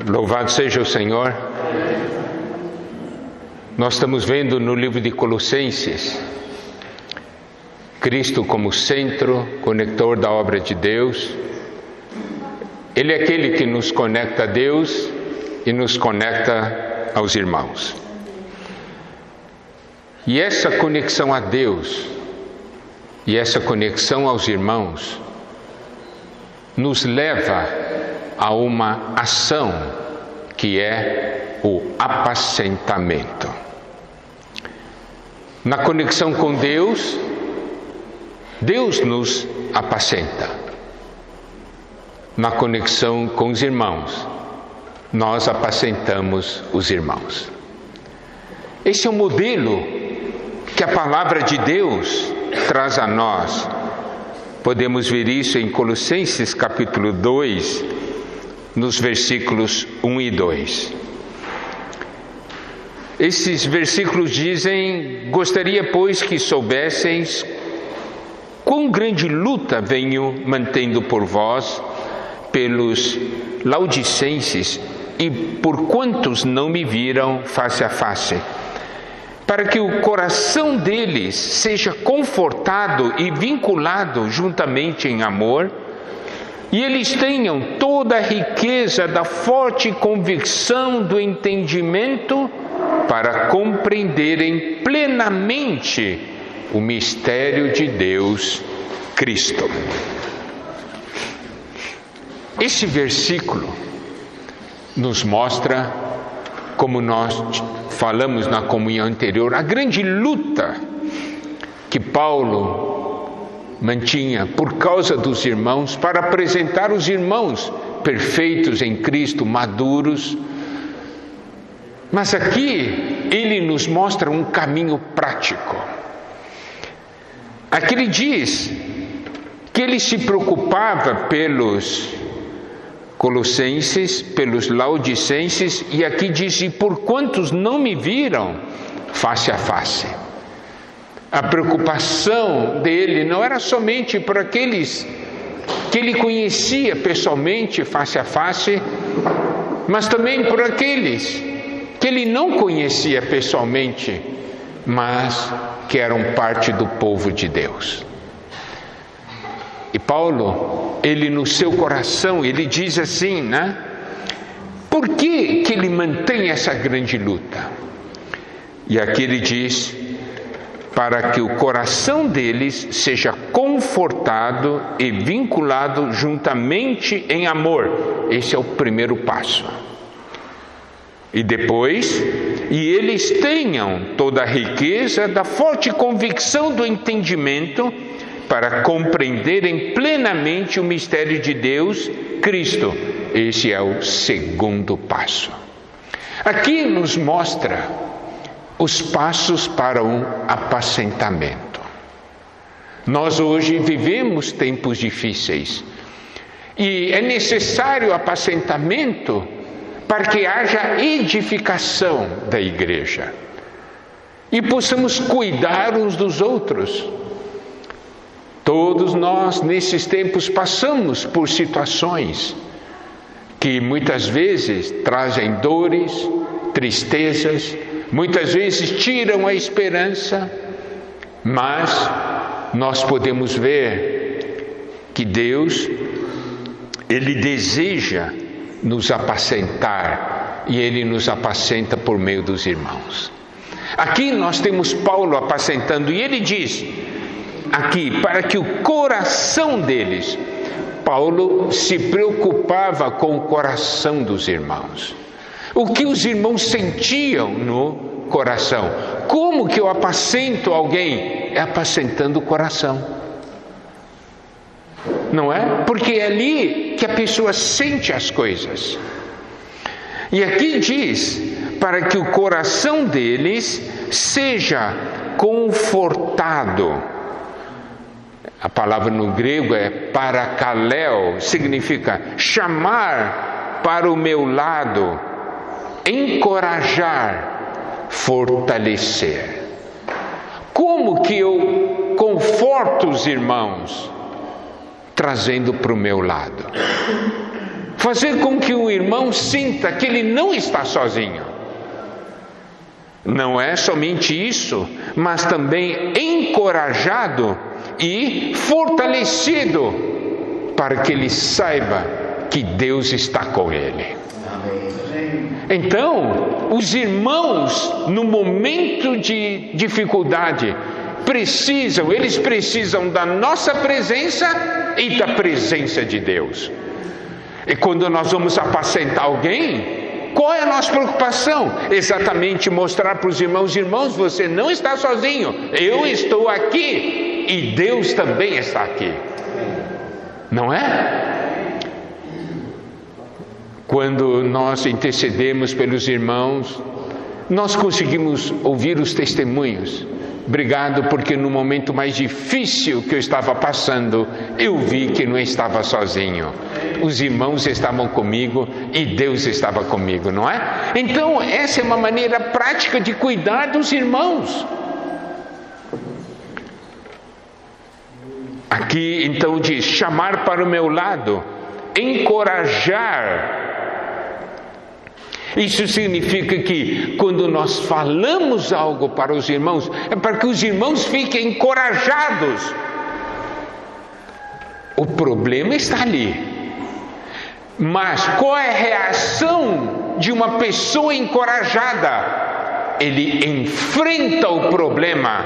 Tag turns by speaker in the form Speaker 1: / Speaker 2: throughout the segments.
Speaker 1: Louvado seja o Senhor. Nós estamos vendo no livro de Colossenses, Cristo como centro, conector da obra de Deus. Ele é aquele que nos conecta a Deus e nos conecta aos irmãos. E essa conexão a Deus e essa conexão aos irmãos nos leva a uma ação que é o apacentamento. Na conexão com Deus, Deus nos apacenta. Na conexão com os irmãos, nós apacentamos os irmãos. Esse é o modelo que a palavra de Deus traz a nós. Podemos ver isso em Colossenses capítulo 2, nos versículos 1 e 2. Esses versículos dizem: gostaria, pois, que soubesseis quão grande luta venho mantendo por vós, pelos laodicenses, e por quantos não me viram face a face, para que o coração deles seja confortado e vinculado juntamente em amor, e eles tenham toda a riqueza da forte convicção do entendimento, para compreenderem plenamente o mistério de Deus, Cristo. Esse versículo nos mostra, como nós falamos na comunhão anterior, a grande luta que Paulo mantinha por causa dos irmãos, para apresentar os irmãos perfeitos em Cristo, maduros. Mas aqui ele nos mostra um caminho prático. Aqui ele diz que ele se preocupava pelos colossenses, pelos laodicenses, e aqui diz: e por quantos não me viram face a face. A preocupação dele não era somente por aqueles que ele conhecia pessoalmente, face a face, mas também por aqueles que ele não conhecia pessoalmente, mas que eram parte do povo de Deus. E Paulo, ele no seu coração, ele diz assim, né? Por que ele mantém essa grande luta? E aqui ele diz: para que o coração deles seja confortado e vinculado juntamente em amor. Esse é o primeiro passo. E depois, e eles tenham toda a riqueza da forte convicção do entendimento, para compreenderem plenamente o mistério de Deus, Cristo. Esse é o segundo passo. Aqui nos mostra os passos para um apacentamento. Nós hoje vivemos tempos difíceis e é necessário apacentamento para que haja edificação da igreja e possamos cuidar uns dos outros. Todos nós, nesses tempos, passamos por situações que muitas vezes trazem dores, tristezas, muitas vezes tiram a esperança, mas nós podemos ver que Deus, Ele deseja nos apacentar, e Ele nos apacenta por meio dos irmãos. Aqui nós temos Paulo apacentando, e ele diz aqui, para que o coração deles, Paulo se preocupava com o coração dos irmãos. O que os irmãos sentiam no coração. Como que eu apacento alguém? É apacentando o coração. Não é? Porque é ali que a pessoa sente as coisas. E aqui diz, para que o coração deles seja confortado. A palavra no grego é parakaleo, significa chamar para o meu lado, encorajar, fortalecer. Como que eu conforto os irmãos? Trazendo para o meu lado. fazer com que o irmão sinta que ele não está sozinho. Não é somente isso, mas também encorajado e fortalecido para que ele saiba que Deus está com ele. Então, os irmãos, no momento de dificuldade, eles precisam da nossa presença e da presença de Deus. E quando nós vamos apacentar alguém, qual é a nossa preocupação? Exatamente mostrar para os irmãos: irmãos, você não está sozinho, eu estou aqui e Deus também está aqui. Não é? Quando nós intercedemos pelos irmãos, nós conseguimos ouvir os testemunhos. Obrigado, porque no momento mais difícil que eu estava passando, eu vi que não estava sozinho. Os irmãos estavam comigo e Deus estava comigo, não é? Então, essa é uma maneira prática de cuidar dos irmãos. Aqui, então, diz: chamar para o meu lado, encorajar. Isso significa que quando nós falamos algo para os irmãos, é para que os irmãos fiquem encorajados. O problema está ali. Mas qual é a reação de uma pessoa encorajada? Ele enfrenta o problema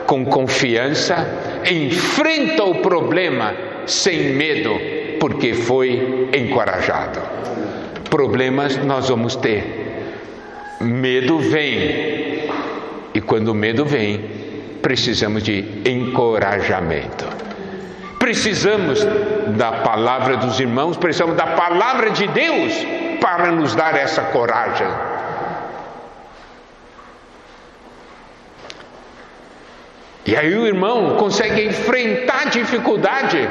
Speaker 1: com confiança, enfrenta o problema sem medo, porque foi encorajado. Problemas nós vamos ter, medo vem, e quando o medo vem, precisamos de encorajamento. Precisamos da palavra dos irmãos, precisamos da palavra de Deus para nos dar essa coragem. E aí o irmão consegue enfrentar a dificuldade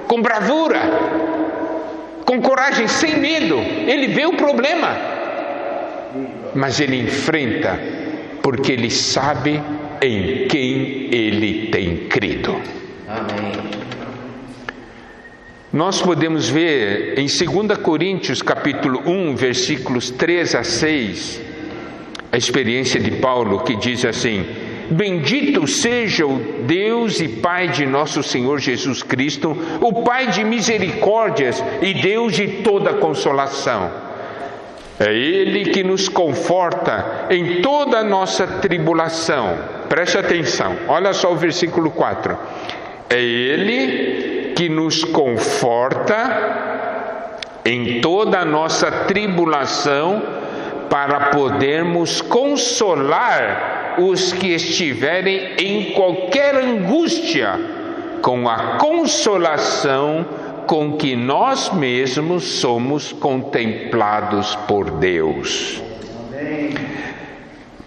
Speaker 1: com bravura, com coragem, sem medo. Ele vê o problema, mas ele enfrenta, porque ele sabe em quem ele tem crido. Amém. Nós podemos ver em 2 Coríntios capítulo 1, versículos 3 a 6, a experiência de Paulo, que diz assim: bendito seja o Deus e Pai de nosso Senhor Jesus Cristo, o Pai de misericórdias e Deus de toda consolação. É Ele que nos conforta em toda a nossa tribulação. Preste atenção, olha só o versículo 4. É Ele que nos conforta em toda a nossa tribulação, para podermos consolar os que estiverem em qualquer angústia, com a consolação com que nós mesmos somos contemplados por Deus.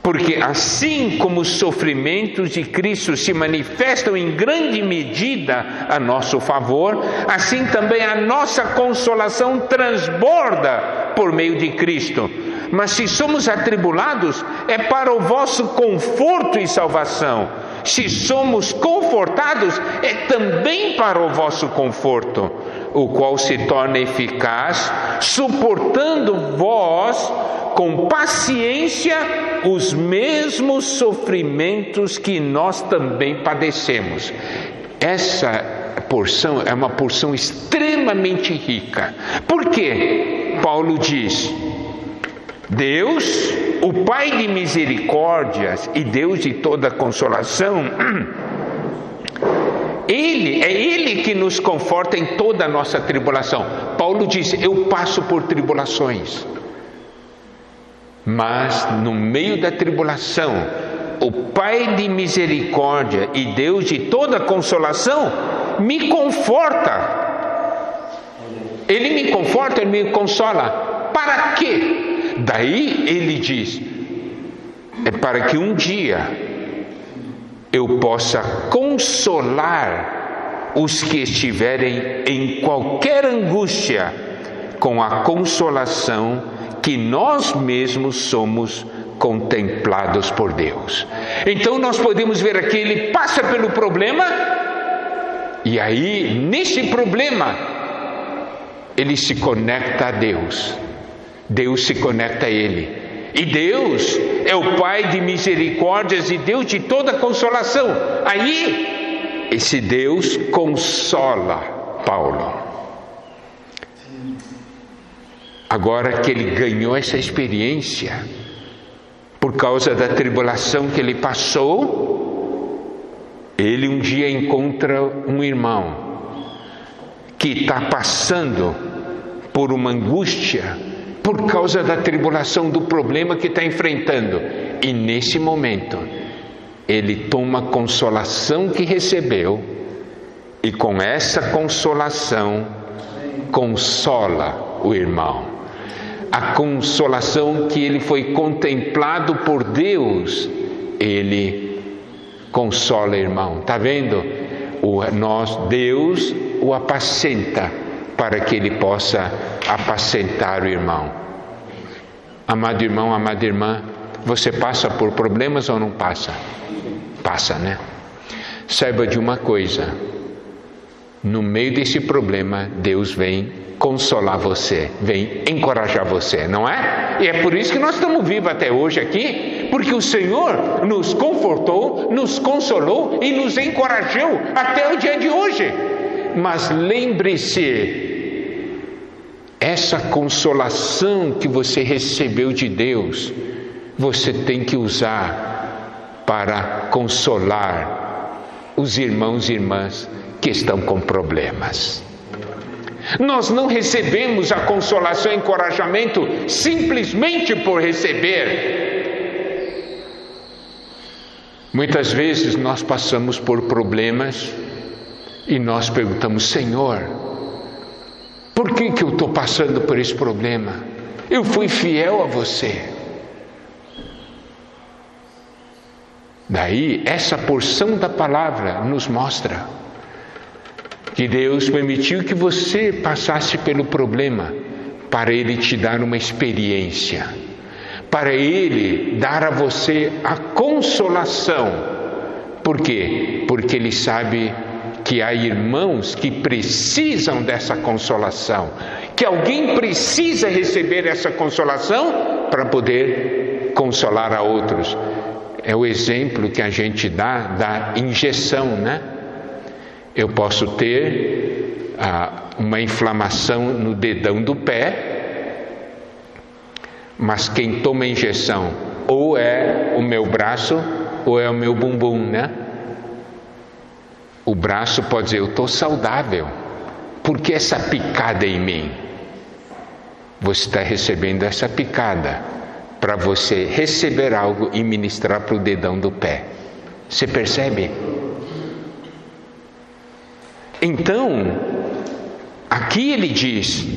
Speaker 1: Porque assim como os sofrimentos de Cristo se manifestam em grande medida a nosso favor, assim também a nossa consolação transborda por meio de Cristo. Mas se somos atribulados, é para o vosso conforto e salvação. Se somos confortados, é também para o vosso conforto, o qual se torna eficaz, suportando vós com paciência os mesmos sofrimentos que nós também padecemos. Essa porção é uma porção extremamente rica. Por quê? Paulo diz: Deus, o Pai de misericórdias e Deus de toda consolação, Ele que nos conforta em toda a nossa tribulação. Paulo diz: eu passo por tribulações, mas no meio da tribulação, o Pai de misericórdia e Deus de toda consolação me conforta. Ele me conforta, Ele me consola. Para quê? Daí ele diz: é para que um dia eu possa consolar os que estiverem em qualquer angústia, com a consolação que nós mesmos somos contemplados por Deus. Então nós podemos ver aqui, ele passa pelo problema, e aí nesse problema ele se conecta a Deus. Deus se conecta a ele. E Deus é o Pai de misericórdias e Deus de toda consolação. Aí, esse Deus consola Paulo. Agora que ele ganhou essa experiência, por causa da tribulação que ele passou, ele um dia encontra um irmão que está passando por uma angústia por causa da tribulação, do problema que está enfrentando. E nesse momento, ele toma a consolação que recebeu e com essa consolação, consola o irmão. A consolação que ele foi contemplado por Deus, ele consola o irmão. Está vendo? Deus o apacenta para que ele possa apacentar o irmão. Amado irmão, amada irmã, você passa por problemas ou não passa? Passa, né? Saiba de uma coisa: no meio desse problema, Deus vem consolar você, vem encorajar você, não é? E é por isso que nós estamos vivos até hoje aqui, porque o Senhor nos confortou, nos consolou e nos encorajou até o dia de hoje. Mas lembre-se, essa consolação que você recebeu de Deus, você tem que usar para consolar os irmãos e irmãs que estão com problemas. Nós não recebemos a consolação e encorajamento simplesmente por receber. Muitas vezes nós passamos por problemas e nós perguntamos: Senhor, por que eu estou passando por esse problema? Eu fui fiel a você. Daí, essa porção da palavra nos mostra que Deus permitiu que você passasse pelo problema para Ele te dar uma experiência, para Ele dar a você a consolação. Por quê? Porque Ele sabe que há irmãos que precisam dessa consolação, que alguém precisa receber essa consolação para poder consolar a outros. É o exemplo que a gente dá da injeção, né? Eu posso ter uma inflamação no dedão do pé, mas quem toma a injeção ou é o meu braço ou é o meu bumbum, né? O braço pode dizer: eu estou saudável, porque essa picada em mim? Você está recebendo essa picada para você receber algo e ministrar para o dedão do pé. Você percebe? Então, aqui ele diz: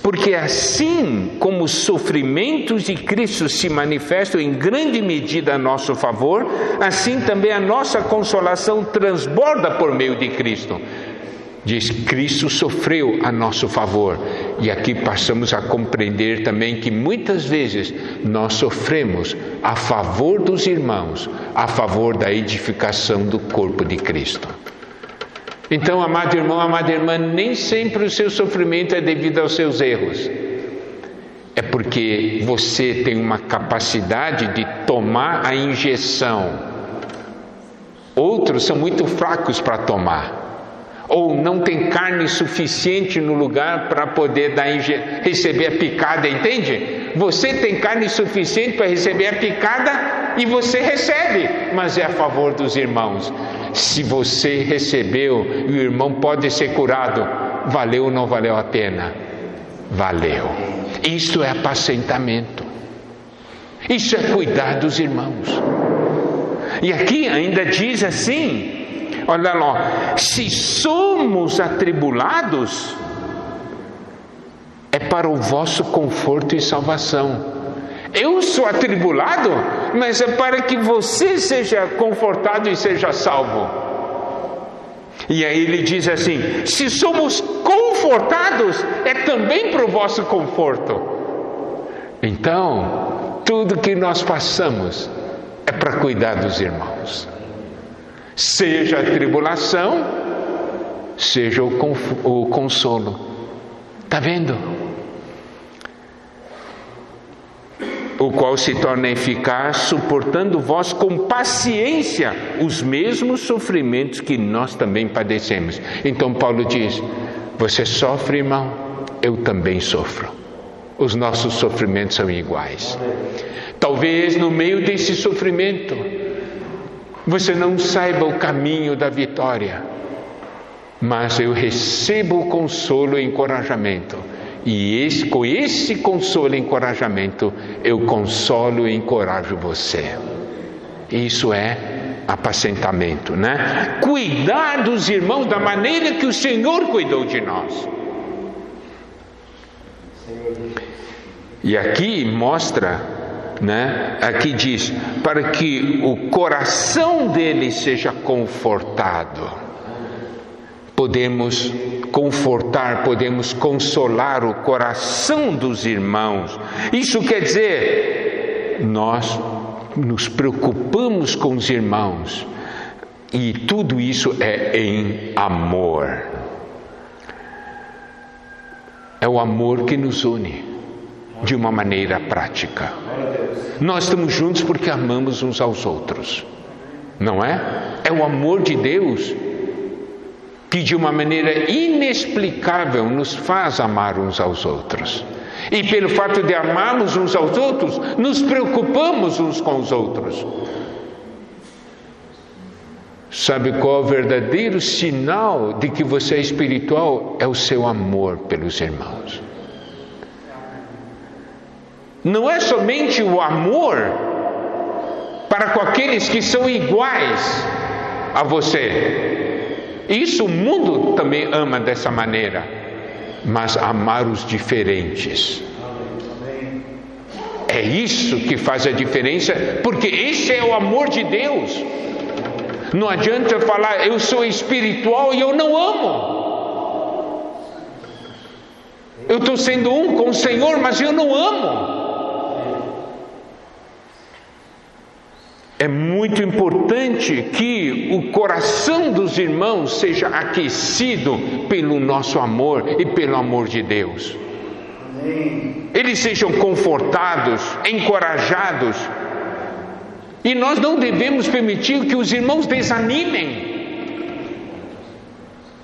Speaker 1: porque assim como os sofrimentos de Cristo se manifestam em grande medida a nosso favor, assim também a nossa consolação transborda por meio de Cristo. Diz: Cristo sofreu a nosso favor. E aqui passamos a compreender também que muitas vezes nós sofremos a favor dos irmãos, a favor da edificação do corpo de Cristo. Então, amado irmão, amada irmã, nem sempre o seu sofrimento é devido aos seus erros. É porque você tem uma capacidade de tomar a injeção. Outros são muito fracos para tomar. Ou não tem carne suficiente no lugar para poder receber a picada, entende? Você tem carne suficiente para receber a picada e você recebe, mas é a favor dos irmãos. Se você recebeu e o irmão pode ser curado, valeu ou não valeu a pena? Valeu. Isso é apacentamento. Isso é cuidar dos irmãos. E aqui ainda diz assim, olha lá: se somos atribulados, é para o vosso conforto e salvação. Eu sou atribulado, mas é para que você seja confortado e seja salvo. E aí ele diz assim: se somos confortados, é também para o vosso conforto. Então, tudo que nós passamos é para cuidar dos irmãos. Seja a tribulação, seja o consolo. Está vendo? O qual se torna eficaz, suportando vós com paciência os mesmos sofrimentos que nós também padecemos. Então Paulo diz: você sofre, irmão, eu também sofro. Os nossos sofrimentos são iguais. Talvez no meio desse sofrimento você não saiba o caminho da vitória, mas eu recebo o consolo e encorajamento. E com esse consolo e encorajamento, eu consolo e encorajo você. Isso é apacentamento, né? Cuidar dos irmãos da maneira que o Senhor cuidou de nós. E aqui mostra, né? Aqui diz, para que o coração dele seja confortado. Podemos confortar, podemos consolar o coração dos irmãos. Isso quer dizer, nós nos preocupamos com os irmãos, e tudo isso é em amor. É o amor que nos une de uma maneira prática. Nós estamos juntos porque amamos uns aos outros, não é? É o amor de Deus que de uma maneira inexplicável nos faz amar uns aos outros. E pelo fato de amarmos uns aos outros, nos preocupamos uns com os outros. Sabe qual é o verdadeiro sinal de que você é espiritual? É o seu amor pelos irmãos. Não é somente o amor para com aqueles que são iguais a você. Isso o mundo também ama dessa maneira, mas amar os diferentes. É isso que faz a diferença, porque esse é o amor de Deus. Não adianta falar, eu sou espiritual e eu não amo. Eu estou sendo um com o Senhor, mas eu não amo. É muito importante que o coração dos irmãos seja aquecido pelo nosso amor e pelo amor de Deus. Eles sejam confortados, encorajados. E nós não devemos permitir que os irmãos desanimem.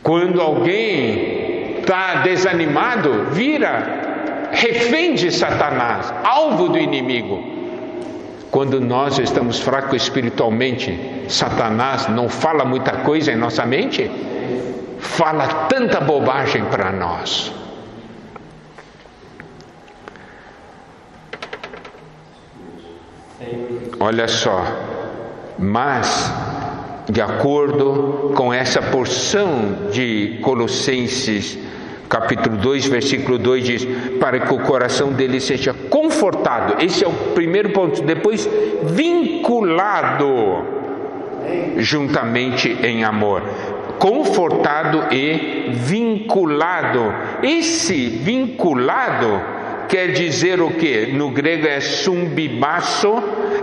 Speaker 1: Quando alguém está desanimado, vira refém de Satanás, alvo do inimigo. Quando nós estamos fracos espiritualmente, Satanás não fala muita coisa em nossa mente, fala tanta bobagem para nós. Olha só, mas de acordo com essa porção de Colossenses capítulo 2, versículo 2 diz, para que o coração dele seja confortado. Esse é o primeiro ponto. Depois, vinculado juntamente em amor. Confortado e vinculado. Esse vinculado quer dizer o quê? No grego é sumbibasso,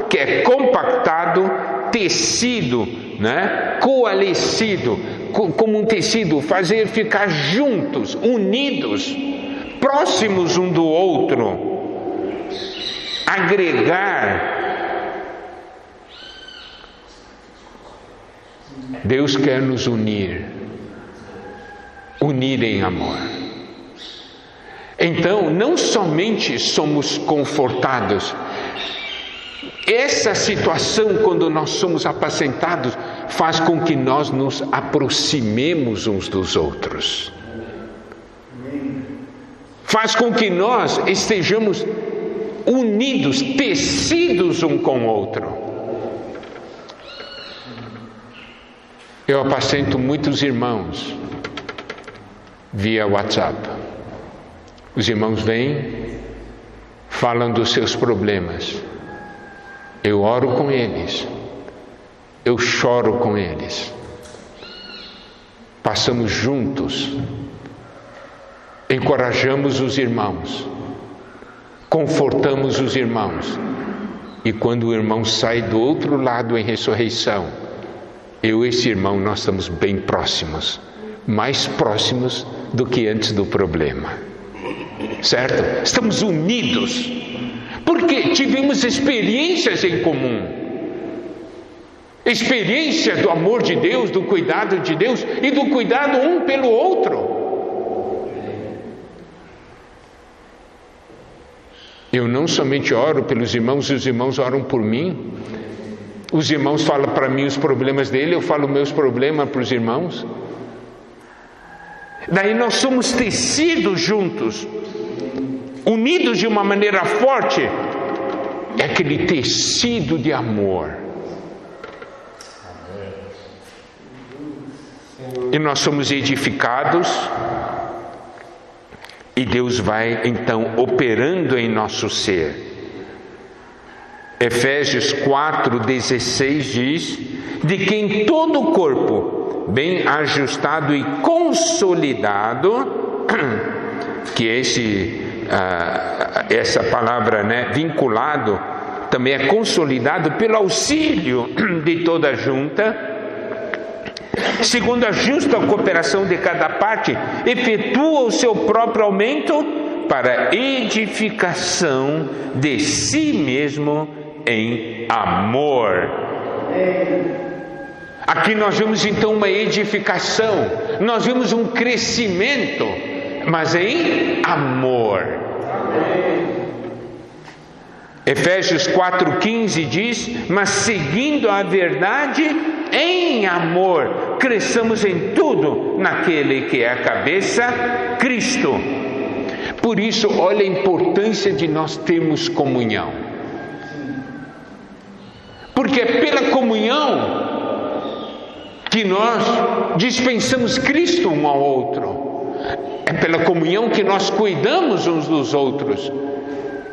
Speaker 1: que é compactado, tecido, né? Coalescido, como um tecido, fazer ficar juntos, unidos, próximos um do outro, agregar. Deus quer nos unir em amor. Então, não somente somos confortados, essa situação, quando nós somos apacentados, faz com que nós nos aproximemos uns dos outros. Faz com que nós estejamos unidos, tecidos um com o outro. Eu apacento muitos irmãos via WhatsApp. Os irmãos vêm, falam dos seus problemas. Eu oro com eles. Eu choro com eles. Passamos juntos. Encorajamos os irmãos. Confortamos os irmãos. E quando o irmão sai do outro lado em ressurreição, eu e esse irmão, nós estamos bem próximos. Mais próximos do que antes do problema. certo? Estamos unidos, porque tivemos experiências em comum. Experiência do amor de Deus, do cuidado de Deus e do cuidado um pelo outro. Eu não somente oro pelos irmãos, os irmãos oram por mim. Os irmãos falam para mim os problemas dele, eu falo meus problemas para os irmãos. Daí nós somos tecidos juntos, unidos de uma maneira forte. É aquele tecido de amor. E nós somos edificados. E Deus vai então operando em nosso ser. Efésios 4,16 diz: de quem todo o corpo, bem ajustado e consolidado, que essa palavra, né, vinculado, também é consolidado pelo auxílio de toda a junta, segundo a justa cooperação de cada parte, efetua o seu próprio aumento para edificação de si mesmo em amor. Aqui nós vemos então uma edificação, nós vemos um crescimento, mas em amor. Efésios 4,15 diz: mas seguindo a verdade em amor, cresçamos em tudo naquele que é a cabeça, Cristo. Por isso, olha a importância de nós termos comunhão. Porque é pela comunhão que nós dispensamos Cristo um ao outro. É pela comunhão que nós cuidamos uns dos outros.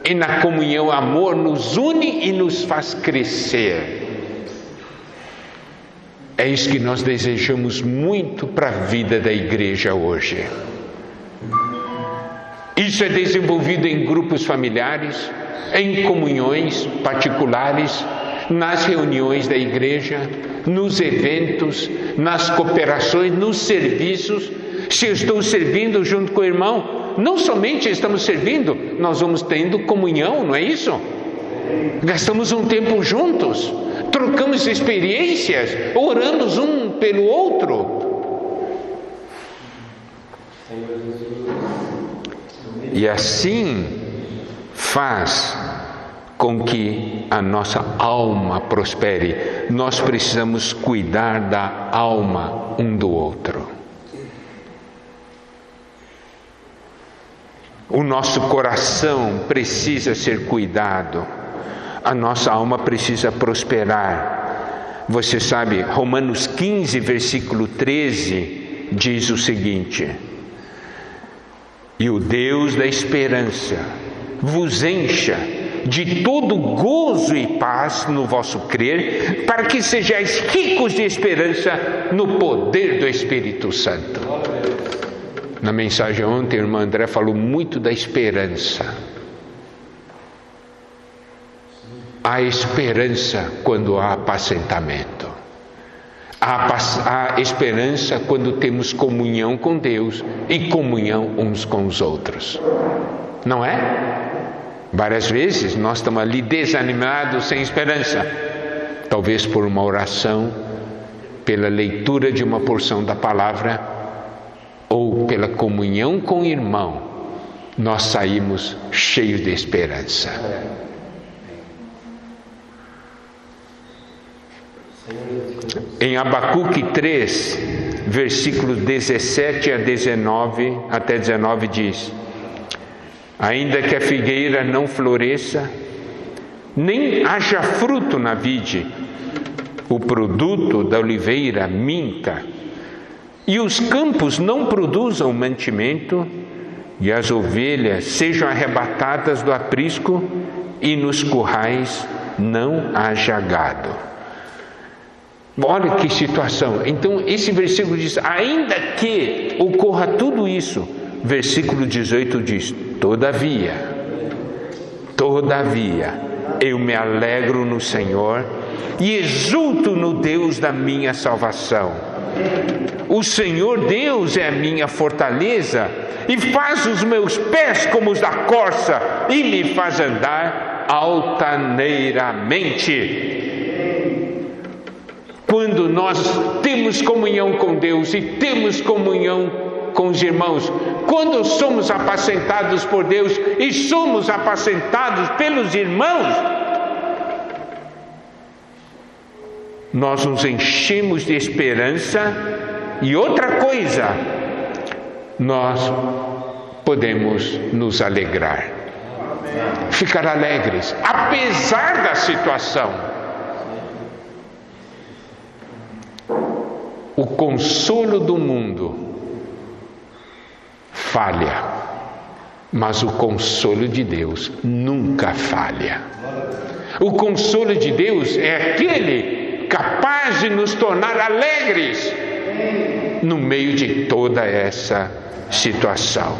Speaker 1: E na comunhão, amor nos une e nos faz crescer. É isso que nós desejamos muito para a vida da igreja hoje. Isso é desenvolvido em grupos familiares, em comunhões particulares, nas reuniões da igreja, nos eventos, nas cooperações, nos serviços. Se eu estou servindo junto com o irmão, não somente estamos servindo, nós vamos tendo comunhão, não é isso? Gastamos um tempo juntos, trocamos experiências, oramos um pelo outro. E assim faz com que a nossa alma prospere. Nós precisamos cuidar da alma um do outro. O nosso coração precisa ser cuidado. A nossa alma precisa prosperar. Você sabe, Romanos 15, versículo 13, diz o seguinte: e o Deus da esperança vos encha de todo gozo e paz no vosso crer, para que sejais ricos de esperança no poder do Espírito Santo. Na mensagem ontem, a irmã André falou muito da esperança. Há esperança quando há apacentamento. Há esperança quando temos comunhão com Deus e comunhão uns com os outros. Não é? Várias vezes nós estamos ali desanimados, sem esperança. Talvez por uma oração, pela leitura de uma porção da palavra, ou pela comunhão com o irmão, nós saímos cheios de esperança. Em Abacuque 3, versículos 17 a 19, até 19 diz: ainda que a figueira não floresça, nem haja fruto na vide, o produto da oliveira minta, e os campos não produzam mantimento, e as ovelhas sejam arrebatadas do aprisco, e nos currais não haja gado. Olha que situação. Então esse versículo diz: ainda que ocorra tudo isso, versículo 18 diz: todavia, eu me alegro no Senhor e exulto no Deus da minha salvação. O Senhor Deus é a minha fortaleza e faz os meus pés como os da corça e me faz andar altaneiramente. Quando nós temos comunhão com Deus e temos comunhão com os irmãos, quando somos apacentados por Deus e somos apacentados pelos irmãos, nós nos enchemos de esperança. E outra coisa, nós podemos nos alegrar, ficar alegres, apesar da situação. O consolo do mundo falha, mas o consolo de Deus nunca falha. O consolo de Deus é aquele capaz de nos tornar alegres no meio de toda essa situação.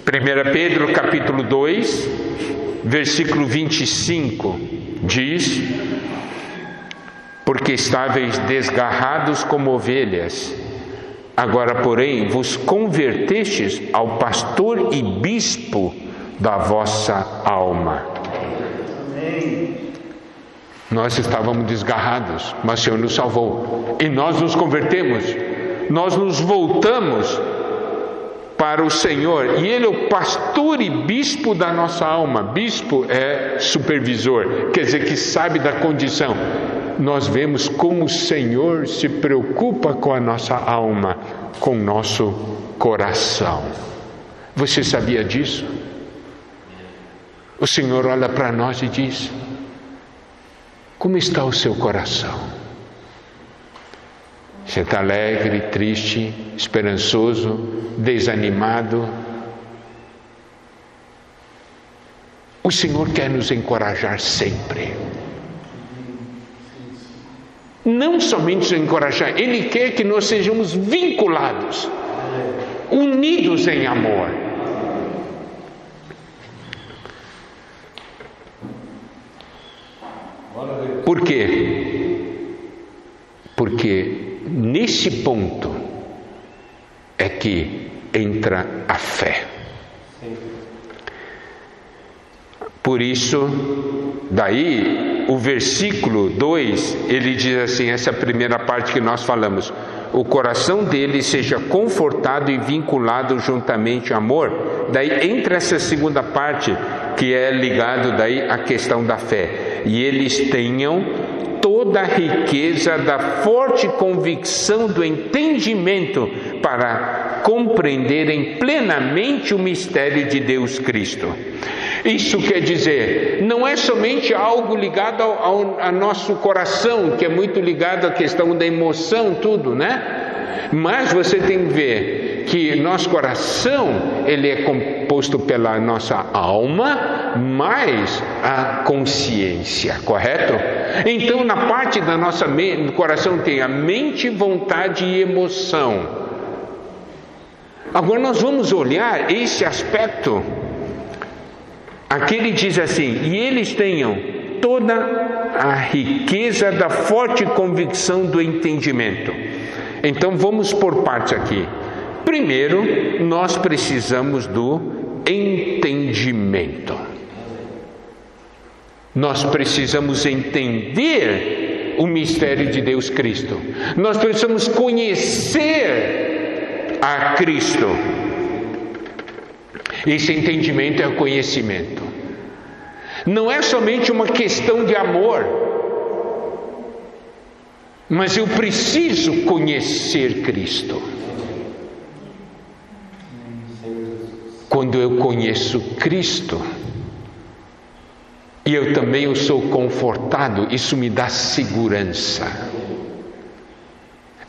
Speaker 1: Primeira Pedro capítulo 2, versículo 25 diz: porque estáveis desgarrados como ovelhas, agora porém vos convertestes ao pastor e bispo da vossa alma. Nós estávamos desgarrados, mas o Senhor nos salvou. E nós nos convertemos. Nós nos voltamos para o Senhor. E Ele é o pastor e bispo da nossa alma. Bispo é supervisor, quer dizer que sabe da condição. Nós vemos como o Senhor se preocupa com a nossa alma, com o nosso coração. Você sabia disso? O Senhor olha para nós e diz: como está o seu coração? Você está alegre, triste, esperançoso, desanimado? O Senhor quer nos encorajar sempre. Não somente nos encorajar, Ele quer que nós sejamos vinculados, unidos em amor. Por quê? Porque nesse ponto é que entra a fé. Por isso, daí o versículo 2, ele diz assim, essa primeira parte que nós falamos: o coração dele seja confortado e vinculado juntamente ao amor. Daí entra essa segunda parte, que é ligado daí à questão da fé. E eles tenham toda a riqueza da forte convicção do entendimento para compreenderem plenamente o mistério de Deus Cristo. Isso quer dizer, não é somente algo ligado ao nosso coração, que é muito ligado à questão da emoção, tudo, né? Mas você tem que ver que nosso coração, ele é composto pela nossa alma, mais a consciência, correto? Então, na parte da nossa mente, do coração tem a mente, vontade e emoção. Agora nós vamos olhar esse aspecto. Aqui ele diz assim: e eles tenham toda a riqueza da forte convicção do entendimento. Então vamos por partes aqui. Primeiro, nós precisamos do entendimento. Nós precisamos entender o mistério de Deus Cristo. Nós precisamos conhecer a Cristo. Esse entendimento é o conhecimento. Não é somente uma questão de amor, mas eu preciso conhecer Cristo. Quando eu conheço Cristo, e eu também sou confortado, isso me dá segurança.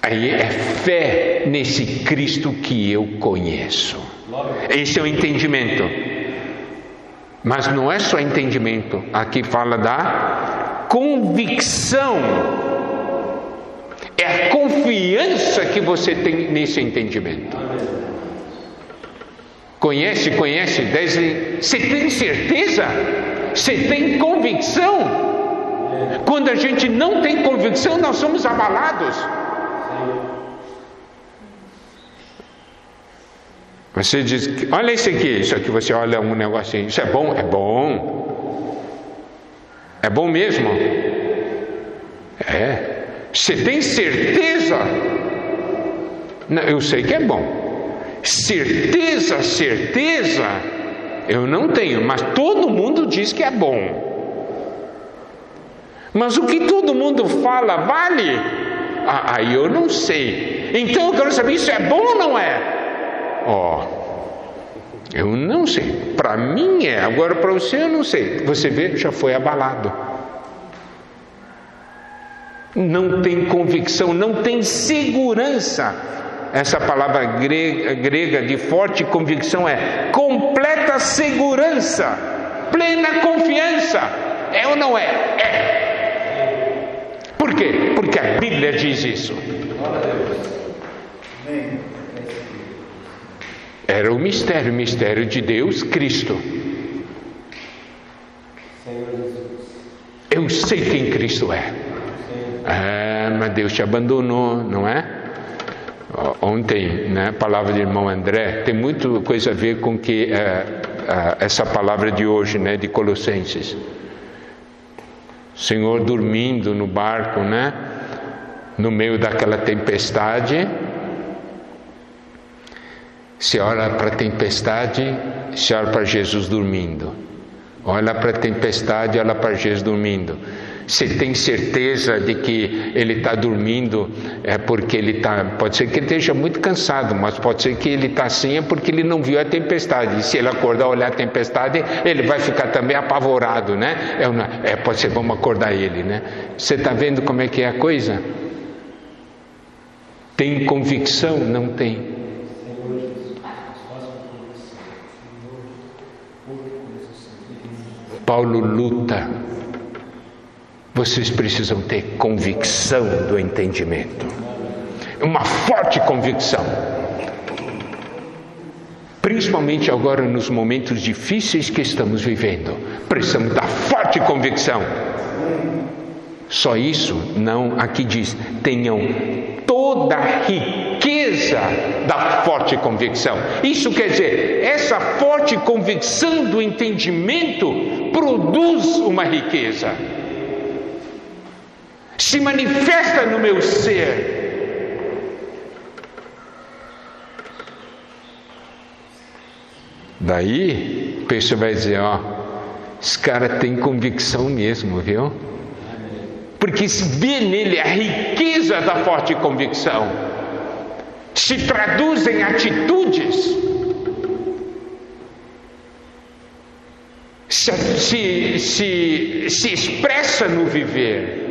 Speaker 1: Aí é fé nesse Cristo que eu conheço. Esse é o entendimento. Mas não é só entendimento. Aqui fala da convicção. É a confiança que você tem nesse entendimento. Conhece? Você tem certeza? Você tem convicção? Quando a gente não tem convicção, nós somos abalados. Você diz, olha isso aqui você olha um negocinho, isso é bom? É bom. É bom mesmo? É. Você tem certeza? Não, eu sei que é bom. Certeza, eu não tenho, mas todo mundo diz que é bom. Mas o que todo mundo fala vale? Aí eu não sei. Então eu quero saber, isso é bom ou não é? Eu não sei. Para mim é, agora para você eu não sei. Você vê, já foi abalado. Não tem convicção, não tem segurança. Essa palavra grega de forte convicção é completa segurança, plena confiança. É ou não é? É. Por quê? Porque a Bíblia diz isso. Era o mistério de Deus, Cristo. Eu sei quem Cristo é. Mas Deus te abandonou, não é? Ontem, né, a palavra do irmão André tem muita coisa a ver com que essa palavra de hoje, né, de Colossenses. O Senhor dormindo no barco, né, no meio daquela tempestade. Se olha para a tempestade, se olha para Jesus dormindo. Olha para a tempestade, olha para Jesus dormindo. Você tem certeza de que ele está dormindo é porque ele está... Pode ser que ele esteja muito cansado, mas pode ser que ele está assim é porque ele não viu a tempestade. E se ele acordar e olhar a tempestade, ele vai ficar também apavorado, né? Pode ser, vamos acordar ele, né? Você está vendo como é que é a coisa? Tem convicção? Não tem. Paulo luta. Vocês precisam ter convicção do entendimento. Uma forte convicção. Principalmente agora nos momentos difíceis que estamos vivendo. Precisamos da forte convicção. Só isso? Não, aqui diz, tenham toda a riqueza da forte convicção. Isso quer dizer, essa forte convicção do entendimento produz uma riqueza. Se manifesta no meu ser. Daí, a pessoa vai dizer, esse cara tem convicção mesmo, viu? Porque se vê nele a riqueza da forte convicção. Se traduz em atitudes. Se expressa no viver.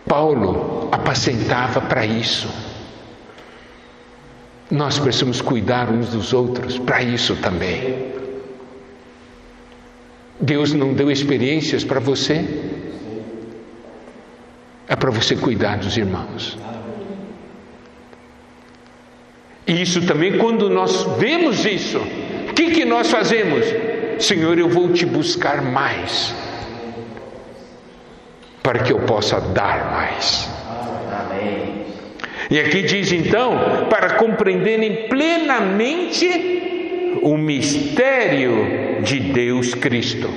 Speaker 1: Paulo apacentava para isso. Nós precisamos cuidar uns dos outros para isso também. Deus não deu experiências para você? É para você cuidar dos irmãos. E isso também, quando nós vemos isso, o que nós fazemos? Senhor, eu vou te buscar mais, para que eu possa dar mais. Amém. E aqui diz então, para compreenderem plenamente o mistério de Deus Cristo.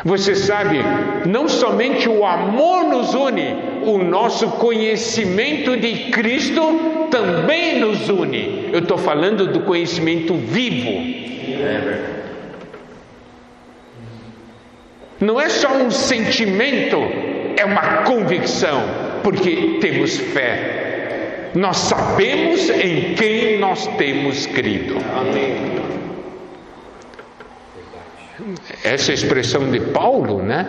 Speaker 1: Você sabe, não somente o amor nos une, o nosso conhecimento de Cristo também nos une. Eu estou falando do conhecimento vivo. Não é só um sentimento, é uma convicção, porque temos fé. Nós sabemos em quem nós temos crido. Amém. Essa expressão de Paulo, né?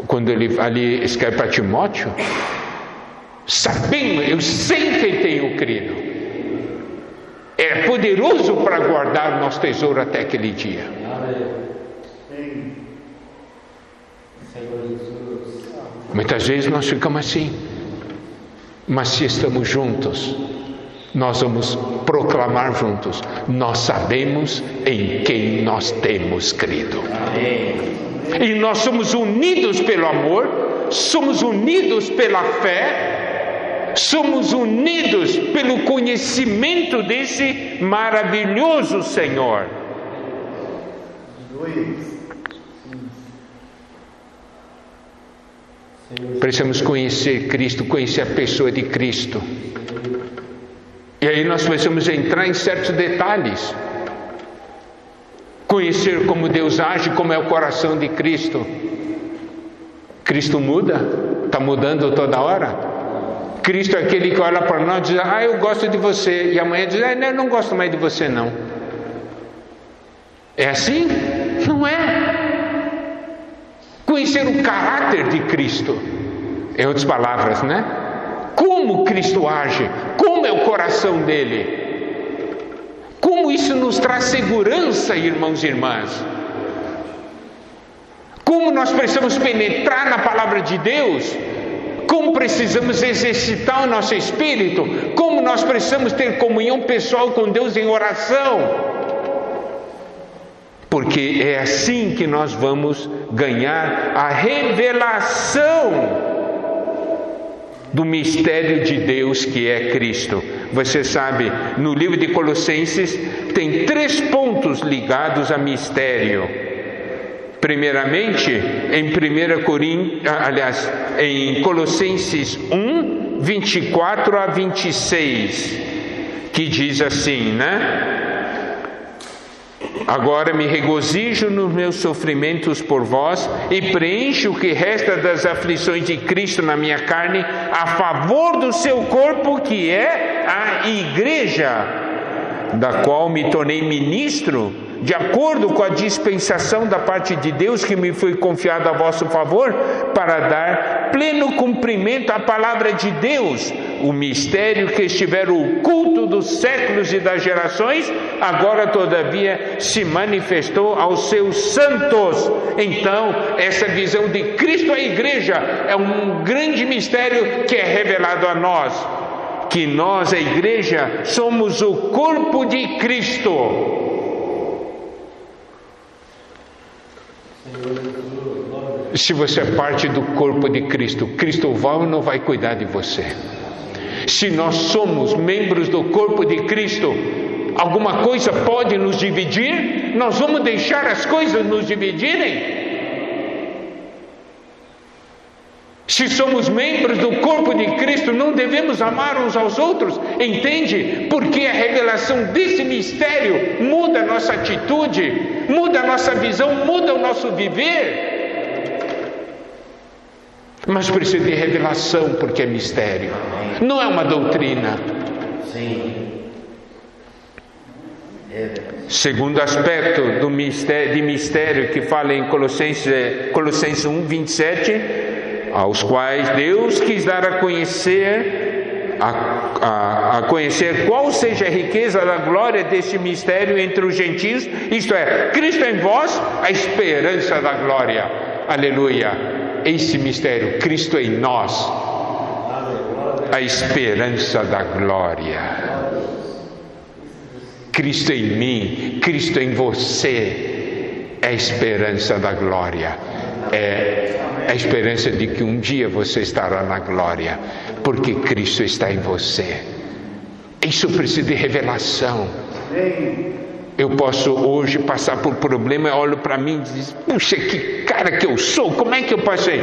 Speaker 1: Quando ele ali escreve para Timóteo, sabendo, eu sei em quem tenho crido. É poderoso para guardar o nosso tesouro até aquele dia. Muitas vezes nós ficamos assim, mas se estamos juntos, nós vamos proclamar juntos: nós sabemos em quem nós temos crido. E nós somos unidos pelo amor, somos unidos pela fé, somos unidos pelo conhecimento desse maravilhoso Senhor. Precisamos conhecer Cristo, conhecer a pessoa de Cristo. E aí nós precisamos entrar em certos detalhes. Conhecer como Deus age, como é o coração de Cristo. Cristo muda? Está mudando toda hora? Cristo é aquele que olha para nós e diz: eu gosto de você. E amanhã diz: eu não gosto mais de você não. É assim? Não é. Conhecer o caráter de Cristo. Em outras palavras, né? Como Cristo age, como é o coração dele. Como isso nos traz segurança, irmãos e irmãs. Como nós precisamos penetrar na palavra de Deus. Como precisamos exercitar o nosso espírito. Como nós precisamos ter comunhão pessoal com Deus em oração. Porque é assim que nós vamos ganhar a revelação do mistério de Deus que é Cristo. Você sabe, no livro de Colossenses tem 3 pontos ligados a mistério. Primeiramente, em Colossenses 1, 24 a 26, que diz assim, né? Agora me regozijo nos meus sofrimentos por vós e preencho o que resta das aflições de Cristo na minha carne, a favor do seu corpo, que é a igreja, da qual me tornei ministro, de acordo com a dispensação da parte de Deus que me foi confiada a vosso favor, para dar pleno cumprimento à palavra de Deus, o mistério que estivera oculto dos séculos e das gerações, agora todavia se manifestou aos seus santos. Então, essa visão de Cristo à igreja é um grande mistério que é revelado a nós, que nós, a igreja, somos o corpo de Cristo. Se você é parte do corpo de Cristo, Cristo vai ou não vai cuidar de você? Se nós somos membros do corpo de Cristo, alguma coisa pode nos dividir? Nós vamos deixar as coisas nos dividirem? Se somos membros do corpo de Cristo, não devemos amar uns aos outros? Entende? Porque a revelação desse mistério muda a nossa atitude, muda a nossa visão, muda o nosso viver. Mas precisa de revelação, porque é mistério. Não é uma doutrina.
Speaker 2: Sim.
Speaker 1: Segundo aspecto de mistério que fala em Colossenses 1, 27, aos quais Deus quis dar a conhecer qual seja a riqueza da glória deste mistério entre os gentios, isto é, Cristo em vós, a esperança da glória. Aleluia. Esse mistério, Cristo em nós, a esperança da glória. Cristo em mim, Cristo em você, é a esperança da glória. É a esperança de que um dia você estará na glória, porque Cristo está em você. Isso precisa de revelação. Eu posso hoje passar por problema, eu olho para mim e digo: puxa, que cara que eu sou, como é que eu passei?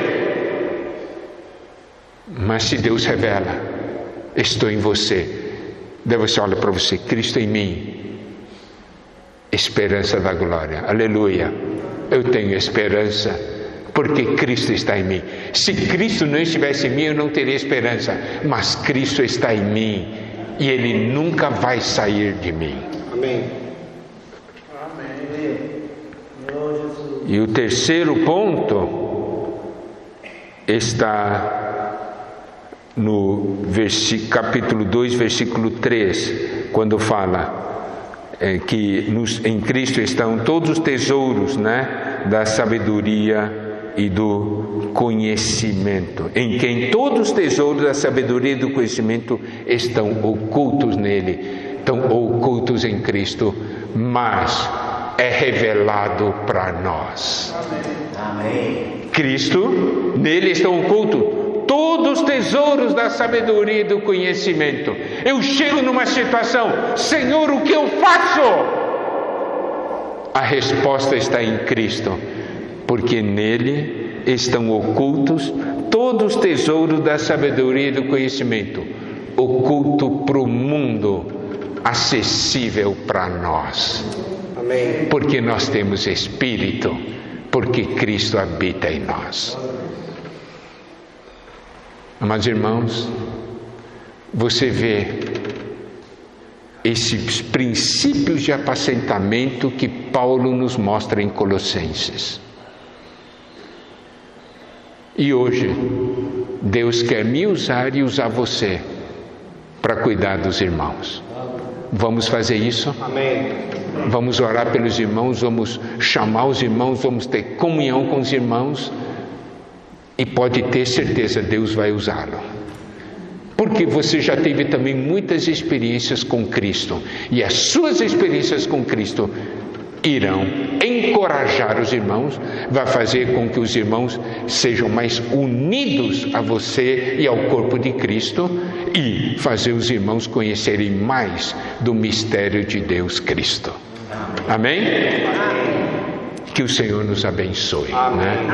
Speaker 1: Mas se Deus revela: estou em você, daí você olha para você: Cristo em mim, esperança da glória. Aleluia. Eu tenho esperança, porque Cristo está em mim. Se Cristo não estivesse em mim, eu não teria esperança, mas Cristo está em mim, e Ele nunca vai sair de mim.
Speaker 2: Amém.
Speaker 1: E o terceiro ponto está no capítulo 2, versículo 3, quando fala que em Cristo estão todos os tesouros, né, da sabedoria e do conhecimento, em quem todos os tesouros da sabedoria e do conhecimento estão ocultos nele, estão ocultos em Cristo, mas é revelado para nós.
Speaker 2: Amém.
Speaker 1: Cristo, nele estão ocultos todos os tesouros da sabedoria e do conhecimento. Eu chego numa situação, Senhor, o que eu faço? A resposta está em Cristo, porque nele estão ocultos todos os tesouros da sabedoria e do conhecimento, oculto para o mundo, acessível para nós.
Speaker 2: Amém.
Speaker 1: Porque nós temos Espírito, porque Cristo habita em nós. Amados irmãos, você vê esses princípios de apacentamento que Paulo nos mostra em Colossenses. E hoje, Deus quer me usar e usar você para cuidar dos irmãos. Vamos fazer isso?
Speaker 2: Amém.
Speaker 1: Vamos orar pelos irmãos, vamos chamar os irmãos, vamos ter comunhão com os irmãos. E pode ter certeza, Deus vai usá-lo. Porque você já teve também muitas experiências com Cristo. E as suas experiências com Cristo irão encorajar os irmãos, vai fazer com que os irmãos sejam mais unidos a você e ao corpo de Cristo, e fazer os irmãos conhecerem mais do mistério de Deus Cristo. Amém? Que o Senhor nos abençoe, né?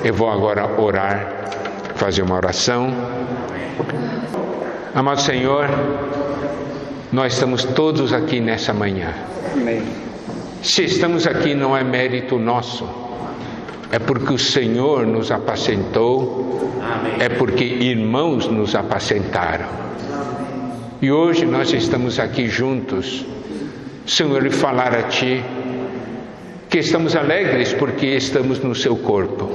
Speaker 1: Eu vou agora orar, fazer uma oração. Amado Senhor, nós estamos todos aqui nessa manhã.
Speaker 2: Amém.
Speaker 1: Se estamos aqui não é mérito nosso, é porque o Senhor nos apacentou, é porque irmãos nos apacentaram. E hoje nós estamos aqui juntos, Senhor, e falar a Ti que estamos alegres porque estamos no Seu corpo.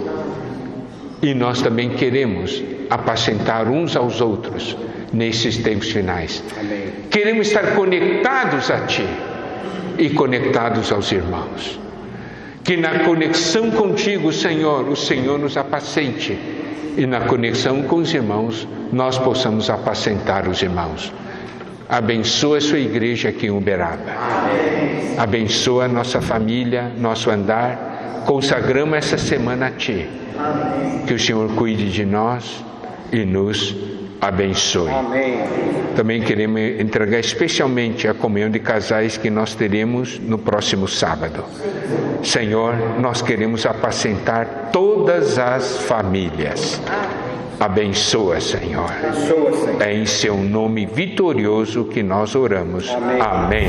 Speaker 1: E nós também queremos apacentar uns aos outros nesses tempos finais.
Speaker 2: Amém.
Speaker 1: Queremos estar conectados a Ti e conectados aos irmãos. Que na conexão contigo, Senhor, o Senhor nos apacente, e na conexão com os irmãos nós possamos apacentar os irmãos. Abençoa a sua igreja aqui em Uberaba. Amém. Abençoa a nossa família, nosso andar. Consagramos essa semana a Ti. Amém. Que o Senhor cuide de nós e nos abençoe.
Speaker 2: Amém.
Speaker 1: Também queremos entregar especialmente a comunhão de casais que nós teremos no próximo sábado. Senhor, nós queremos apacentar todas as famílias. Abençoa, Senhor.
Speaker 2: Abençoa, Senhor.
Speaker 1: É em Seu nome vitorioso que nós oramos. Amém. Amém.